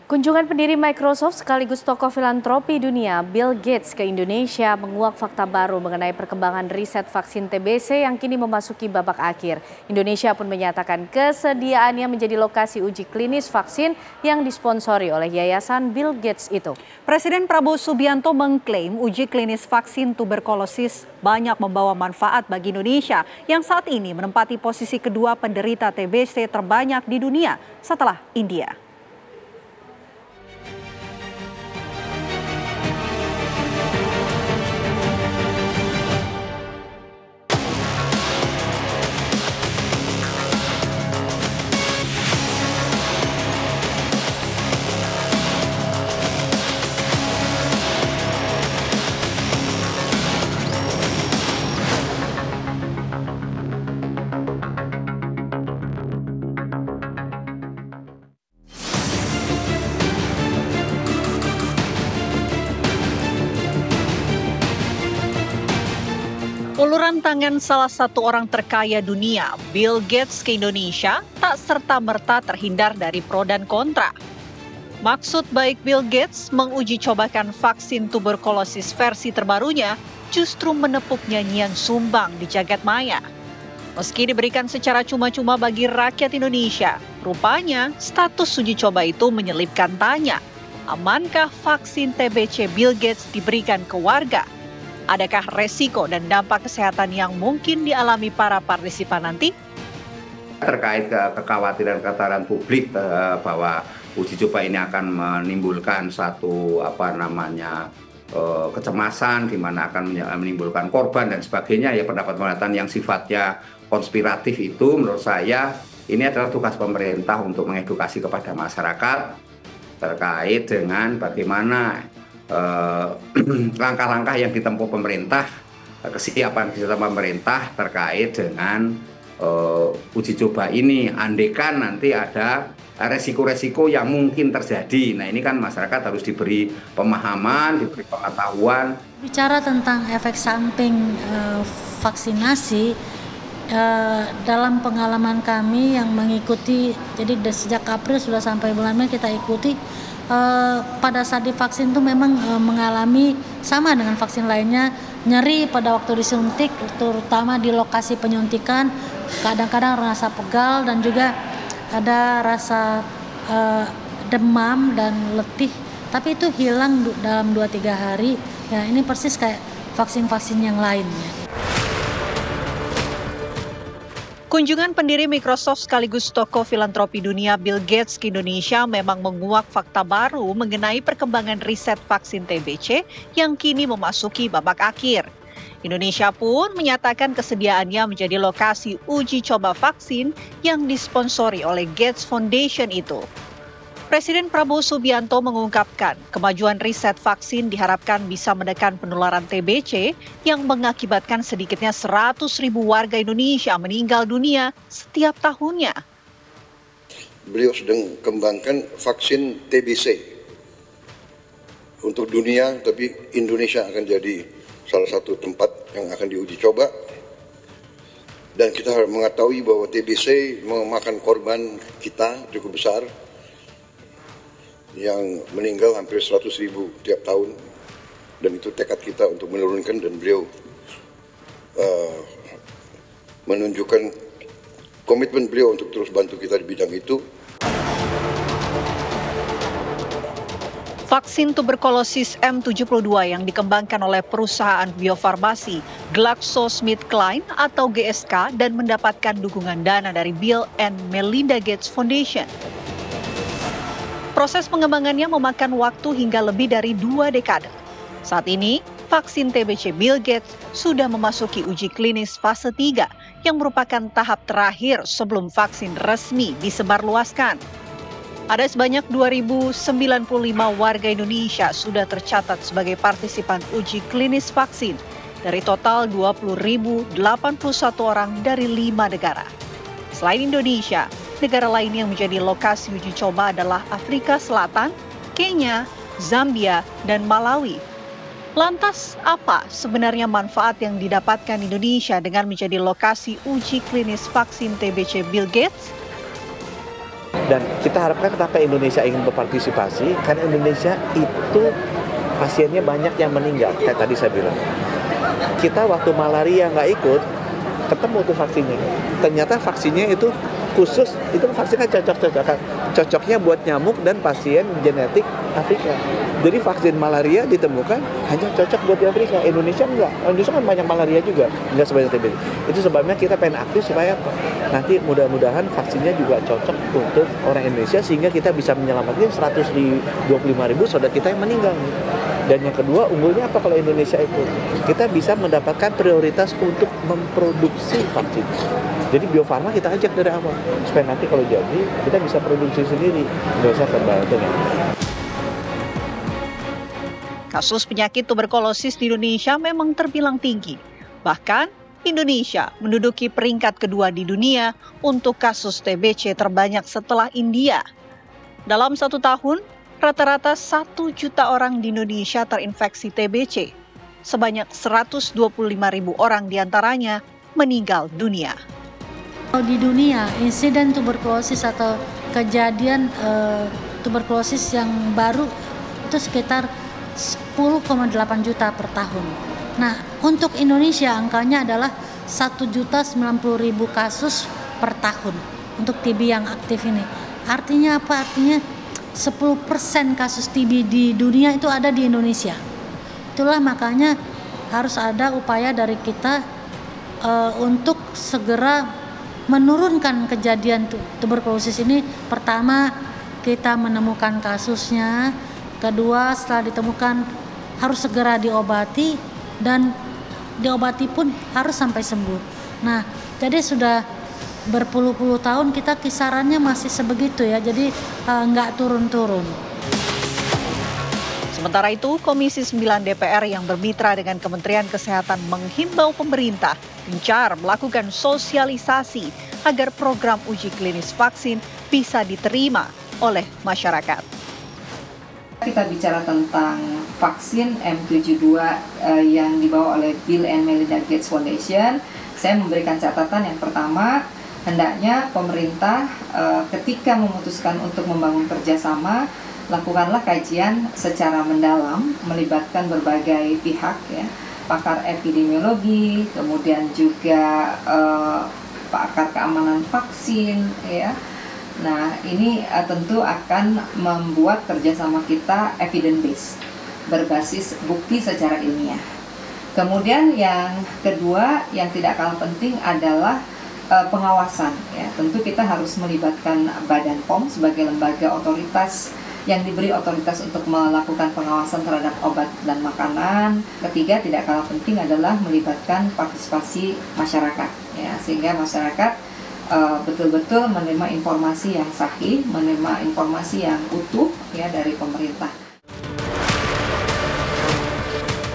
Kunjungan pendiri Microsoft sekaligus tokoh filantropi dunia Bill Gates ke Indonesia menguak fakta baru mengenai perkembangan riset vaksin TBC yang kini memasuki babak akhir. Indonesia pun menyatakan kesediaannya menjadi lokasi uji klinis vaksin yang disponsori oleh Yayasan Bill Gates itu. Presiden Prabowo Subianto mengklaim uji klinis vaksin tuberkulosis banyak membawa manfaat bagi Indonesia yang saat ini menempati posisi kedua penderita TBC terbanyak di dunia setelah India. Uluran tangan salah satu orang terkaya dunia, Bill Gates ke Indonesia, tak serta-merta terhindar dari pro dan kontra. Maksud baik Bill Gates menguji cobakan vaksin tuberkulosis versi terbarunya justru menepuk nyanyian sumbang di jagat maya. Meski diberikan secara cuma-cuma bagi rakyat Indonesia, rupanya status uji coba itu menyelipkan tanya, amankah vaksin TBC Bill Gates diberikan ke warga? Adakah resiko dan dampak kesehatan yang mungkin dialami para partisipan nanti? Terkait kekhawatiran publik bahwa uji coba ini akan menimbulkan satu kecemasan di mana akan menimbulkan korban dan sebagainya, ya pendapat-pendapat yang sifatnya konspiratif itu menurut saya ini adalah tugas pemerintah untuk mengedukasi kepada masyarakat terkait dengan bagaimana langkah-langkah yang ditempuh pemerintah, kesiapan pemerintah terkait dengan uji coba ini. Andaikan nanti ada resiko-resiko yang mungkin terjadi. Nah ini kan masyarakat harus diberi pemahaman, diberi pengetahuan. Bicara tentang efek samping vaksinasi, dalam pengalaman kami yang mengikuti, jadi sejak April sudah sampai bulan Mei kita ikuti, pada saat divaksin itu memang mengalami sama dengan vaksin lainnya, nyeri pada waktu disuntik, terutama di lokasi penyuntikan, kadang-kadang rasa pegal dan juga ada rasa demam dan letih, tapi itu hilang dalam 2-3 hari. Ya, ini persis kayak vaksin-vaksin yang lainnya. Kunjungan pendiri Microsoft sekaligus tokoh filantropi dunia Bill Gates ke Indonesia memang menguak fakta baru mengenai perkembangan riset vaksin TBC yang kini memasuki babak akhir. Indonesia pun menyatakan kesediaannya menjadi lokasi uji coba vaksin yang disponsori oleh Gates Foundation itu. Presiden Prabowo Subianto mengungkapkan kemajuan riset vaksin diharapkan bisa menekan penularan TBC yang mengakibatkan sedikitnya 100.000 warga Indonesia meninggal dunia setiap tahunnya. Beliau sedang kembangkan vaksin TBC untuk dunia, tapi Indonesia akan jadi salah satu tempat yang akan diuji coba. Dan kita harus mengetahui bahwa TBC memakan korban kita cukup besar, yang meninggal hampir 100.000 tiap tahun, dan itu tekad kita untuk menurunkan, dan beliau menunjukkan komitmen beliau untuk terus bantu kita di bidang itu. Vaksin tuberkulosis M72 yang dikembangkan oleh perusahaan biofarmasi GlaxoSmithKline atau GSK dan mendapatkan dukungan dana dari Bill and Melinda Gates Foundation. Proses pengembangannya memakan waktu hingga lebih dari 2 dekade. Saat ini, vaksin TBC Bill Gates sudah memasuki uji klinis fase 3 yang merupakan tahap terakhir sebelum vaksin resmi disebarluaskan. Ada sebanyak 2.095 warga Indonesia sudah tercatat sebagai partisipan uji klinis vaksin dari total 20.081 orang dari 5 negara. Selain Indonesia, negara lain yang menjadi lokasi uji coba adalah Afrika Selatan, Kenya, Zambia, dan Malawi. Lantas, apa sebenarnya manfaat yang didapatkan Indonesia dengan menjadi lokasi uji klinis vaksin TBC Bill Gates? Dan kita harapkan kenapa Indonesia ingin berpartisipasi, karena Indonesia itu pasiennya banyak yang meninggal, kayak tadi saya bilang. Kita waktu malaria nggak ikut, ketemu tuh vaksinnya. Ternyata vaksinnya itu khusus, itu vaksinnya cocoknya buat nyamuk dan pasien genetik Afrika. Jadi vaksin malaria ditemukan hanya cocok buat di Afrika. Indonesia enggak. Indonesia kan banyak malaria juga, enggak sebanyak TBC. Itu sebabnya kita pengen aktif supaya apa? Nanti mudah-mudahan vaksinnya juga cocok untuk orang Indonesia sehingga kita bisa menyelamatkan 125.000 saudara kita yang meninggal. Dan yang kedua, unggulnya apa kalau Indonesia ikut? Kita bisa mendapatkan prioritas untuk memproduksi vaksin. Jadi Bio Farma kita ajak dari awal, supaya nanti kalau jadi, kita bisa produksi sendiri, nggak usah terbantu. Kasus penyakit tuberkulosis di Indonesia memang terbilang tinggi. Bahkan, Indonesia menduduki peringkat kedua di dunia untuk kasus TBC terbanyak setelah India. Dalam 1 tahun, rata-rata 1 juta orang di Indonesia terinfeksi TBC. Sebanyak 125.000 orang diantaranya meninggal dunia. Di dunia, insiden tuberkulosis atau kejadian tuberkulosis yang baru itu sekitar 10,8 juta per tahun. Nah, untuk Indonesia angkanya adalah 1.090.000 kasus per tahun untuk TB yang aktif ini. Artinya apa? Artinya 10% kasus TB di dunia itu ada di Indonesia. Itulah makanya harus ada upaya dari kita untuk segera menurunkan kejadian tuberkulosis ini. Pertama, kita menemukan kasusnya. Kedua, setelah ditemukan harus segera diobati, dan diobati pun harus sampai sembuh. Nah, jadi sudah berpuluh-puluh tahun kita kisarannya masih sebegitu ya, jadi nggak turun-turun. Sementara itu, Komisi 9 DPR yang bermitra dengan Kementerian Kesehatan menghimbau pemerintah gencar melakukan sosialisasi agar program uji klinis vaksin bisa diterima oleh masyarakat. Kita bicara tentang vaksin M72 yang dibawa oleh Bill and Melinda Gates Foundation. Saya memberikan catatan yang pertama, hendaknya pemerintah ketika memutuskan untuk membangun kerjasama, lakukanlah kajian secara mendalam, melibatkan berbagai pihak, ya, pakar epidemiologi, kemudian juga pakar keamanan vaksin, ya. Nah, ini tentu akan membuat kerjasama kita evidence based, berbasis bukti secara ilmiah. Kemudian yang kedua, yang tidak kalah penting adalah pengawasan. Ya, tentu kita harus melibatkan Badan POM sebagai lembaga otoritas yang diberi otoritas untuk melakukan pengawasan terhadap obat dan makanan. Ketiga, tidak kalah penting adalah melibatkan partisipasi masyarakat, ya, sehingga masyarakat betul-betul menerima informasi yang sahih, menerima informasi yang utuh, ya, dari pemerintah.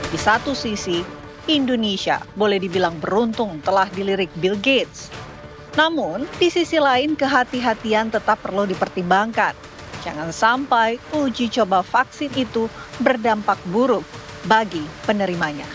Di satu sisi, Indonesia boleh dibilang beruntung telah dilirik Bill Gates. Namun, di sisi lain kehati-hatian tetap perlu dipertimbangkan. Jangan sampai uji coba vaksin itu berdampak buruk bagi penerimanya.